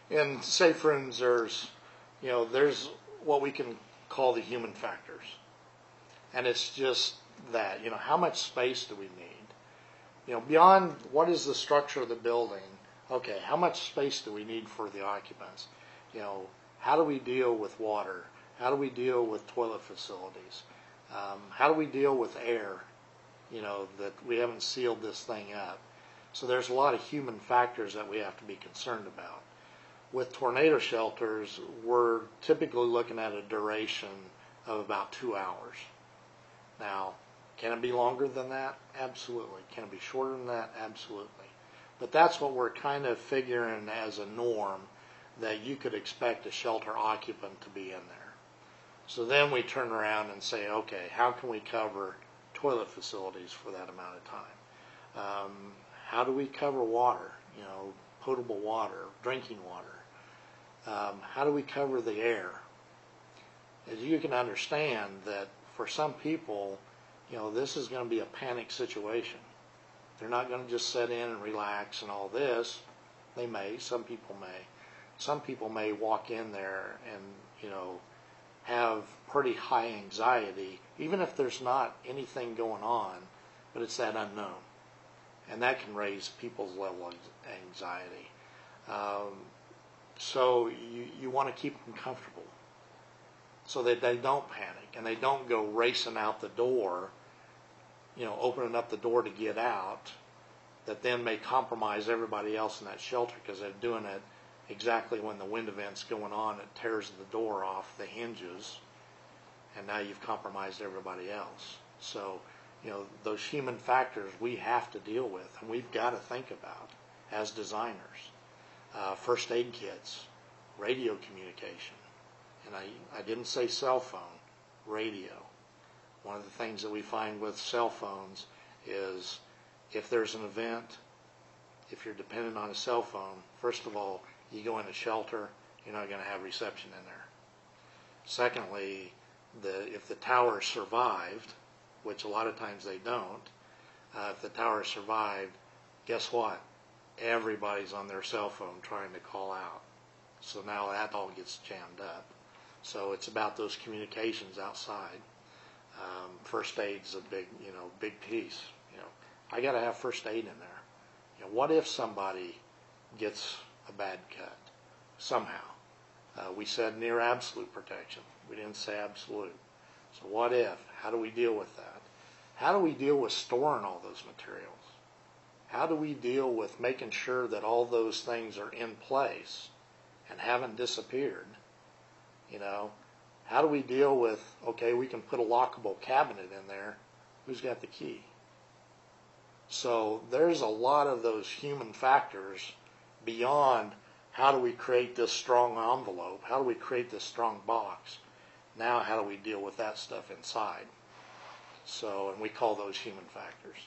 In safe rooms, there's what we can call the human factors, and it's just that, how much space do we need? Beyond what is the structure of the building, okay, how much space do we need for the occupants? How do we deal with water? How do we deal with toilet facilities? How do we deal with air? That we haven't sealed this thing up. So there's a lot of human factors that we have to be concerned about. With tornado shelters, we're typically looking at a duration of about 2 hours. Now, can it be longer than that? Absolutely. Can it be shorter than that? Absolutely. But that's what we're kind of figuring as a norm that you could expect a shelter occupant to be in there. So then we turn around and say, okay, how can we cover toilet facilities for that amount of time? How do we cover water, potable water, drinking water? How do we cover the air? As you can understand that for some people, this is going to be a panic situation. They're not going to just sit in and relax and all this. They may, some people may. Some people may walk in there and, have pretty high anxiety, even if there's not anything going on, but it's that unknown. And that can raise people's level of anxiety. So you want to keep them comfortable so that they don't panic and they don't go racing out the door, opening up the door to get out, that then may compromise everybody else in that shelter because they're doing it exactly when the wind event's going on. It tears the door off the hinges, and now you've compromised everybody else. So, those human factors we have to deal with, and we've got to think about as designers. First aid kits, radio communication, and I didn't say cell phone, radio. One of the things that we find with cell phones is if there's an event, if you're dependent on a cell phone, first of all, you go in a shelter, you're not going to have reception in there. Secondly, if the tower survived, which a lot of times they don't, if the tower survived, guess what? Everybody's on their cell phone trying to call out. So now that all gets jammed up. So it's about those communications outside. First aid's a big piece. I got to have first aid in there. What if somebody gets a bad cut somehow? We said near absolute protection. We didn't say absolute. So what if? How do we deal with that? How do we deal with storing all those materials? How do we deal with making sure that all those things are in place and haven't disappeared? How do we deal with, okay, we can put a lockable cabinet in there. Who's got the key? So there's a lot of those human factors beyond how do we create this strong envelope? How do we create this strong box? Now how do we deal with that stuff inside? So, and we call those human factors.